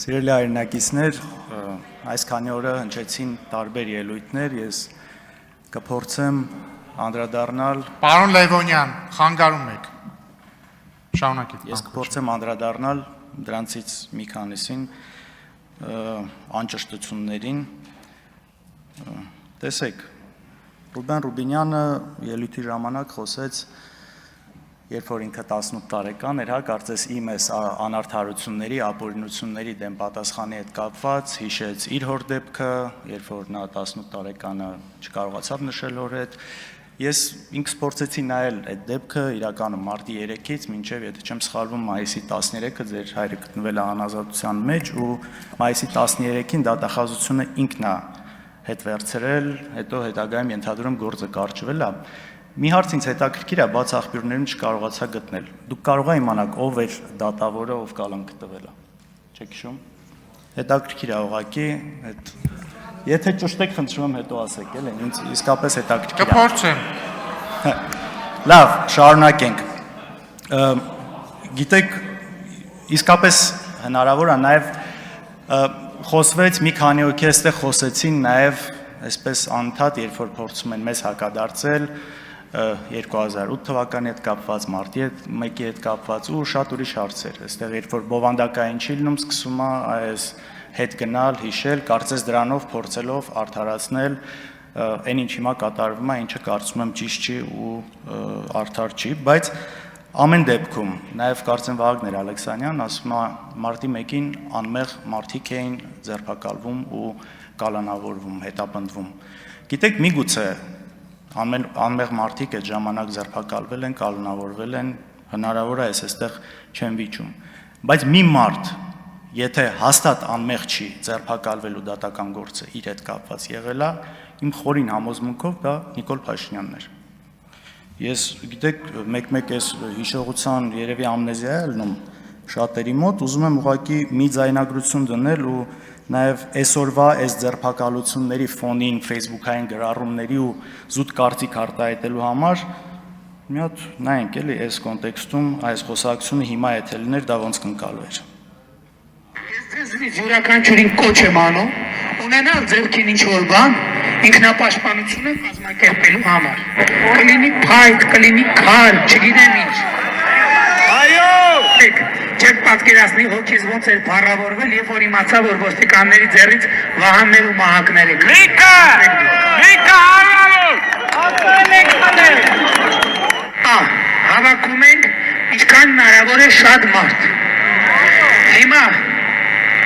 Սիրելի հայրենակիցներ, այս քանի օրը հնչեցին տարբեր ելույթներ, ես կփորձեմ անդրադառնալ Պարոն Լևոնյան, խանգարում եք։ Շարունակեք։ Ես կփորձեմ անդրադառնալ դրանցից մի քանիսին անճշտություններին։ Տեսեք, Ռուբեն Ռուբինյանը ելույթի ժամանակ խոսեց, երբ որ ինքը 18 տարեկան էր, կարծես իմ այս անարդարությունների, ապօրինությունների դեմ պատասխանի հետ կապված, հիշեց իր հոր դեպքը, երբ որ նա 18 տարեկանը չկարողացավ նշել հոր հետ։ Ես ինքս փորձեցի նայել այդ դեպքը իրականում մարտի 3-ից մինչև, եթե չեմ սխալվում, մայիսի 13-ը ձեր հայրը գտնվել է անազատության մեջ ու մայիսի 13-ին դատախազությունը ինքն է հետ վերցրել, հետո հետագայում ենթադրում գործը կարճվել է։ Մի հարց ինձ հետաքրքիր է, բաց աղբյուրներում չկարողացա գտնել։ Դուք կարող եք իմանալ ով էր դատավորը, ով կալանք տվել է։ Չեք հիշում։ Հետաքրքիր է ուղղակի, եթե ճշտեք, խնդրում եմ հետո ասեք, էլ ինձ իսկապես հետաքրքիր է։ Կփորձեմ։ Լավ, շարունակենք։ Գիտեք, իսկապես հնարավոր է նաև խոսվեց մի քանի հոգի այստեղ խոսեցին նաև այսպես անընդհատ, երբ որ փորձում են մեզ հակադարձել 2008 թվականի հետ կապված, մարտի 1-ի հետ կապված ու շատ ուրիշ հարցեր։ Այստեղ երբ որ բովանդակային չի լինում, սկսում է այս հետ գնալ, հիշել, կարծես դրանով փորձելով արդարացնել այն ինչ հիմա կատարվում է, ինչը կարծում եմ ճիշտ չի ու արդար չի, բայց ամեն դեպքում, նաև կարծեմ Վահագն Ալեքսանյանն ասում է մարտի 1-ին անմեղ մարդիկ էին ձերբակալվում ու կալանավորվում, հետապնդվում։ Գիտեք, միգուցե անմեղ մարդիկ այդ ժամանակ ձերբակալվել են, կալանավորվել են, հնարավոր է այստեղ չեն վիճում։ Բայց մի մարդ, եթե հաստատ անմեղ չի ձերբակալվելու դատական գործը իր հետ կապված եղել է, իմ խորին համոզմունքով դա Նիկոլ Փաշինյանն էր։ Ես գիտեք, մեկ-մեկ այս հիշողության երևի ամնեզիա է ելնում շատերի մոտ, ուզում եմ ուղղակի մի ձայնագրություն դնել ու նաև այսօրվա այս ձերբակալությունների ֆոնին, Facebook-ային գրառումների ու զուտ կարծիք արտահայտելու համար մի հատ նայենք էլի այս կոնտեքստում այս խոսակցությունը հիմա եթե լիներ դա ոնց կընկալվեր։ Ես ձեզ յուրաքանչյուրին կոչ եմ անում, ունենալ ձեռքին ինչ-որ բան ինքնապաշտպանությունը կազմակերպելու համար։ Կլինի փայտ, կլինի քար, չգիտեմ ինչ։ Այո! Չեք պատկերացնի հոգիս ոնց էր փառավորվել, երբ որ իմացա, որ ոստիկանների ձեռից վահաններ ու մահակներ եք։ Լիքը հարավոր! Ապրել եք մնել։ Հավաքում ենք ինչքան հնարավոր է շատ մարդ։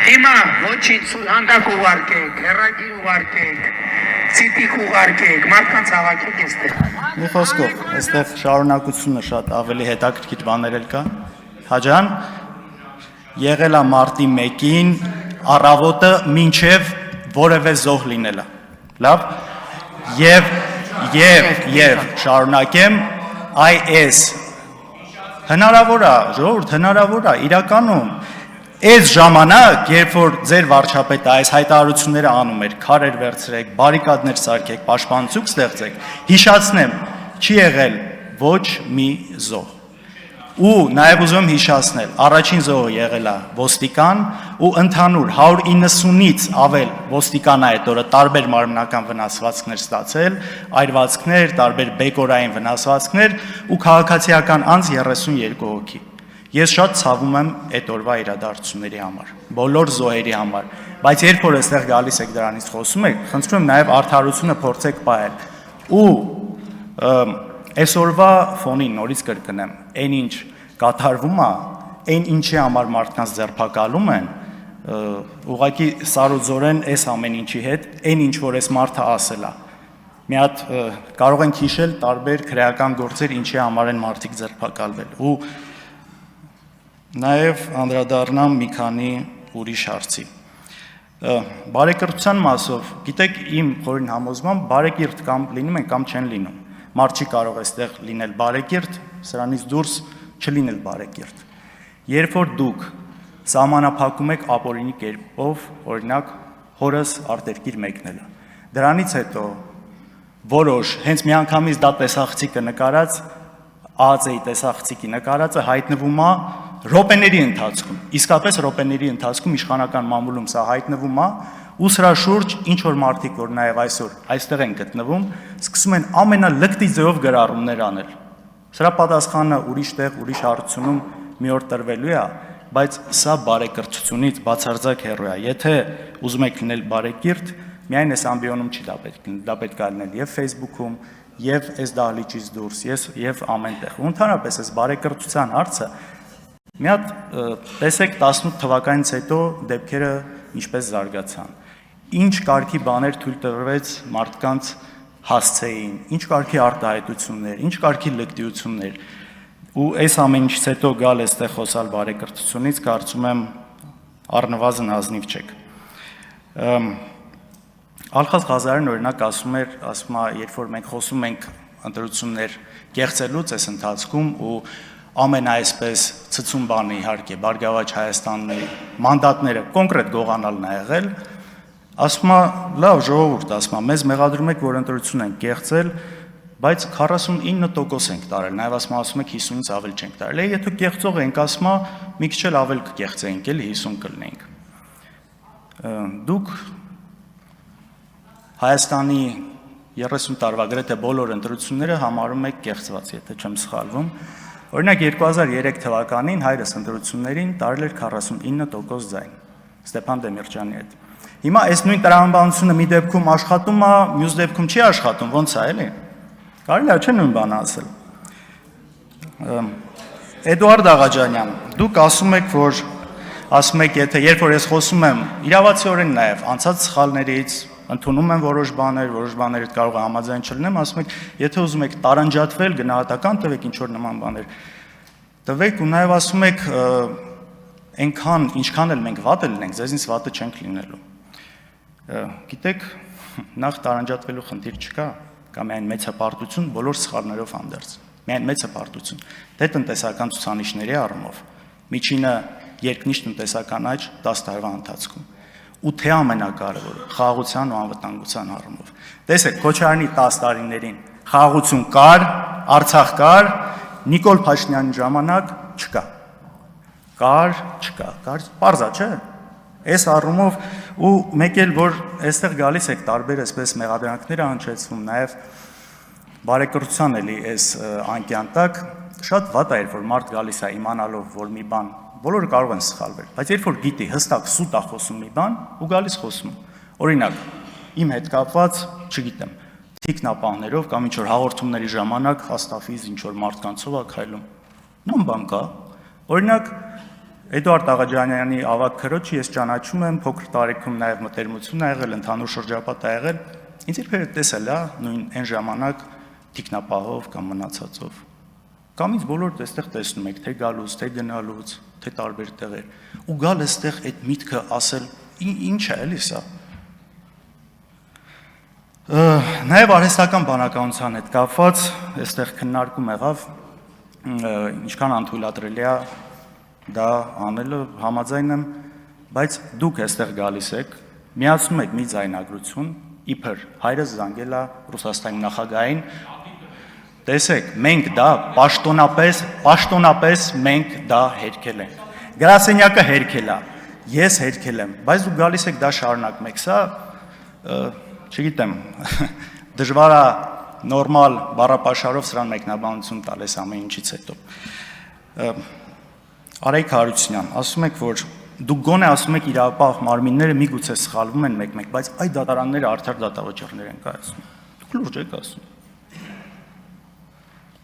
Հիմա ոչինչ սուրհանդակ ուղարկեք, հեռագիր ուղարկեք, ցիտիկ ուղարկեք, մարդկանց հավաքեք այստեղ։ Մի խոսքով, այստեղ շարունակությունը շատ ավելի հետաքրքիր բաներ էլ կա։ Հաջան, եղել է մարտի 1-ին, առավոտը մինչև որևէ զոհ լինելը։ Լավ։ Եվ շարունակեմ, այս հնարավոր է, ժողովուրդ, հնարավոր է, իրականում այս ժամանակ, երբ որ ձեր վարչապետը այս հայտարարությունները անում էր, քարեր վերցրեք, բարիկադներ սարքեք, պաշտպանություն ստեղծեք, հիշացնեմ, չի եղել ոչ մի զոհ։ Ու նաև ուզում եմ հիշացնել, առաջին զոհը եղել է ոստիկան ու ընդհանուր 190-ից ավել ոստիկան այդ օրը տարբեր մարմնական վնասվածքներ ստացել, այրվածքներ, տարբեր բեկորային վնասվածքներ ու քաղաքացիական անձ 32 հոգի։ Ես շատ ցավում եմ այդ օրվա իրադարձությունների համար, բոլոր զոհերի համար, բայց երբ որ այստեղ գալիս եք դրանից խոսում եք, խնդրում եմ նաև արդարությունը փորձեք պահել։ Ու այսօրվա ֆոնին նորից կրկնեմ, այն ինչ կատարվում է, այն ինչի համար մարդկանց ձերբակալում են, ուղղակի սարուձորեն այս ամեն ինչի հետ, այն ինչ որ այս մարդը ասել է։ Մի հատ կարող ենք հիշել տարբեր քրեական գործեր, ինչի համար են մարդիկ ձերբակալվել։ Ու նաև անդրադառնամ մի քանի ուրիշ հարցի։ Բարեկիրթության մասով, գիտեք, իմ խորին համոզմամբ բարեկիրթ կամ լինում են կամ չեն լինում։ Մարդ չի կարող այստեղ լինել բարեկիրթ, սրանից դուրս չլինել բարեկիրթ։ Երբ որ դուք սահմանափակում եք ապօրինի կերպով, օրինակ հորս արտերկիր մեկնելը, դրանից հետո որոշ հենց միանգամից դա տեսախցիկը նկարած ԱԱԾ-ի տեսախցիկի նկարածը հայտնվում է րոպեների ընթացքում, իսկապես րոպեների ընթացքում իշխանական մամուլում սա հայտնվում է, ու սրա շուրջ ինչ որ մարդիկ, որ նաև այսօր այստեղ են գտնվում, սկսում են ամենալկտի ձևով գրառումներ անել։ Սրա պատասխանը ուրիշ տեղ, ուրիշ հարցությունում մի օր տրվելու է, բայց սա բարեկրթությունից բացարձակ հեռու է։ Եթե ուզում եք լինել բարեկիրթ, միայն այս ամբիոնում չի դա պետք լինել, դա պետք է լինել եւ Facebook-ում, եւ այս դահլիճից դուրս, եւ ամենտեղ։ Ու ընդհանրապես այս բարեկրթության հարցը մի հատ տեսեք 18 թվականից հետո դեպքերը ինչպես զարգացան։ Ինչ կարգի բաներ թույլ տրվեց մարդկանց հասցեին, ինչ կարգի արտահայտություններ, ինչ կարգի լկտիություններ։ Ու այս ամեն ինչից հետո գալ այստեղ խոսալ բարեկրթությունից, կարծում եմ առնվազն ազնիվ չեք։ Ալխազ Ղազարեն օրինակ ասում է, երբ որ մենք խոսում ենք ընտրություններ կեղծելուց այս ընթացքում ու ամենայսպես ցցում բանը իհարկե Բարգավաճ Հայաստանի մանդատները կոնկրետ գողանալն է եղել, ասում է, լավ ժողովուրդ, ասում է, մեզ մեղադրում եք, որ ընտրություն ենք կեղծել, բայց 49% ենք տարել, նաև ասում եք 50-ից ավել չենք տարել։ Եթե կեղծող ենք, ասում է, մի քիչ էլ ավել կկեղծեինք, էլի 50 կլինենք։ Դուք Հայաստանի 30 տարվա գրեթե բոլոր ընտրությունները համարում եք կեղծված, եթե չեմ սխալվում։ Օրինակ 2003 թվականին հայրս ընտրություններին տարել էր 49% ձայն Ստեփան Դեմիրճյանի հետ։ Հիմա այս նույն տրամաբանությունը մի դեպքում աշխատում է, մյուս դեպքում չի աշխատում, ո՞նց է, էլի։ Կարելի է չէ նույն բանը ասել։ Էդուարդ Աղաջանյան, դուք ասում եք, եթե երբ որ ես խոսում եմ, իրավացիորեն նաև անցած սխալներից ընդունում եմ որոշ բաներ կարող է համաձայն չլինեմ, ասում եք, եթե ուզում եք տարանջատվել, գնահատական տվեք ինչ որ նման բաներ։ Տվեք ու նաև ասում եք, ինչքան էլ մենք վատ լինենք, ձեզնից վատը չենք լինելու։ Գիտեք, նախ տարանջատվելու խնդիր չկա, կա միայն մեծ հպարտություն բոլոր սխալներով հանդերձ։ Միայն մեծ հպարտություն։ Դե տնտեսական ցուցանիշների առումով միջինը երկնիշ տնտեսական աճ 10 տարվա ընթացքում։ Ու թե ամենակարևորը խաղաղության ու անվտանգության առումով։ Տեսեք, Քոչարյանի 10 տարիներին խաղաղություն կար, Արցախ կար, Նիկոլ Փաշինյանի ժամանակ չկա։ Չկա, պարզա, չէ։ Այս առումով ու մեկ էլ որ այստեղ գալիս եք տարբեր այսպես մեղադրանքներ հնչեցվում, նաև բարեկրթության էլի այս անկյան տակ շատ վատ է, որ մարդ գալիս է իմանալով, որ մի բան բոլորը կարող են սխալվել, բայց երբ որ գիտի հստակ սուտ է խոսում մի բան ու գալիս խոսում։ Օրինակ, իմ հետ կապված, չգիտեմ, թիկնապահներով կամ ինչ որ հաղորդումների ժամանակ հաստավից ինչ որ մարդկանցով է քայլում։ Նույն բան կա։ Օրինակ, Էդուարդ Աղաջանյանի ավագ քրոջը ես ճանաչում եմ, փոքր տարիքում նաև մտերմություն ա եղել, ընդհանուր շրջապատ ա եղել։ Ինձ երբևէ տեսել է նույն այն ժամանակ թիկնապահով կամ մնացածով։ Կամ ինձ բոլորը այստեղ տեսնում եք, թե գալուց, թե գնալուց, թե տարբեր տեղեր։ Ու գալ այստեղ այդ միտքը ասել, ինչ է էլի սա։ Նաև արհեստական բանականության հետ կապված այստեղ քննարկում եղավ, ինչքան անթույլատրելի է դա անելը, համաձայն եմ, բայց դուք այստեղ գալիս եք, միացնում եք մի ձայնագրություն, իբր հայրս զանգել է Ռուսաստանի նախագահային, տեսեք, մենք դա պաշտոնապես մենք դա հերքել ենք, գրասենյակը հերքել է, ես հերքել եմ, բայց դուք գալիս եք դա շարունակում եք, սա, չգիտեմ, դժվար է նորմալ բառապաշարով սրան մեկնաբանություն տալ այս ամեն ինչից հետո։ Արայք Հարությունյան, ասում եք, որ դուք գոնե ասում եք իրավապահ մարմինները միգուցե սխալվում են մեկ-մեկ, բայց այդ դատարանները արդար դատավճիռներ են կայացնում։ Դուք լուրջ եք ասում։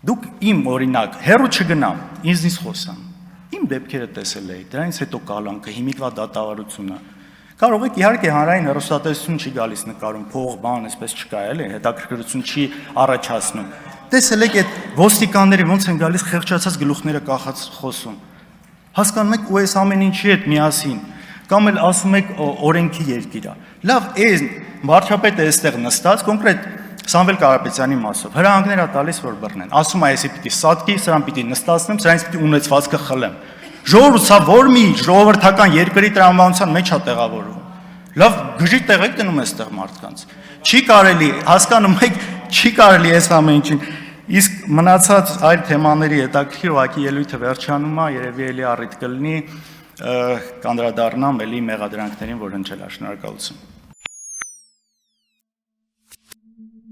Դուք իմ օրինակ, հեռու չգնամ, ինձնից խոսամ։ Իմ դեպքերը տեսել էի, դրանից հետո կալանքը, հիմիկվա դատավարությունը։ Կարող եք իհարկե հանրային հեռուստատեսություն չի գալիս նկարում, փող, բան, այսպես չկա, էլի, հետաքրքրություն չի առաջացնում։ Տեսել եք այդ ոստիկանները ոնց են գալիս խեղճացած գլուխները կախած խոսում։ Հասկանում եք ու այս ամեն ինչի հետ միասին, կամ էլ ասում եք օրենքի երկիր է։ Լավ, այս վարչապետը այստեղ նստած, կոնկրետ Սամվել Կարապետյանի մասով, հրահանգներ է տալիս, որ բռնեն։ Ասում է, այսի պիտի սատկի, սրան պիտի նստացնեմ, սրանից պիտի ունեցվածքը խլեմ։ Ժողովուրդ, սա որ մի ժողովրդական երկրի տրամաբանության մեջ է տեղավորվում։ Լավ, գժի տեղ եք դնում այստեղ մարդկանց։ Չի կարելի, հասկանում եք, չի կարելի այս ամեն ինչին։ Իսկ մնացած այլ թեմաների հետաքրքիր ուղղակի ելույթը վերջանում է, երևի էլի առիթ կլինի կանդրադառնամ էլի մեղադրանքներին, որ հնչել է։ Շնորհակալություն։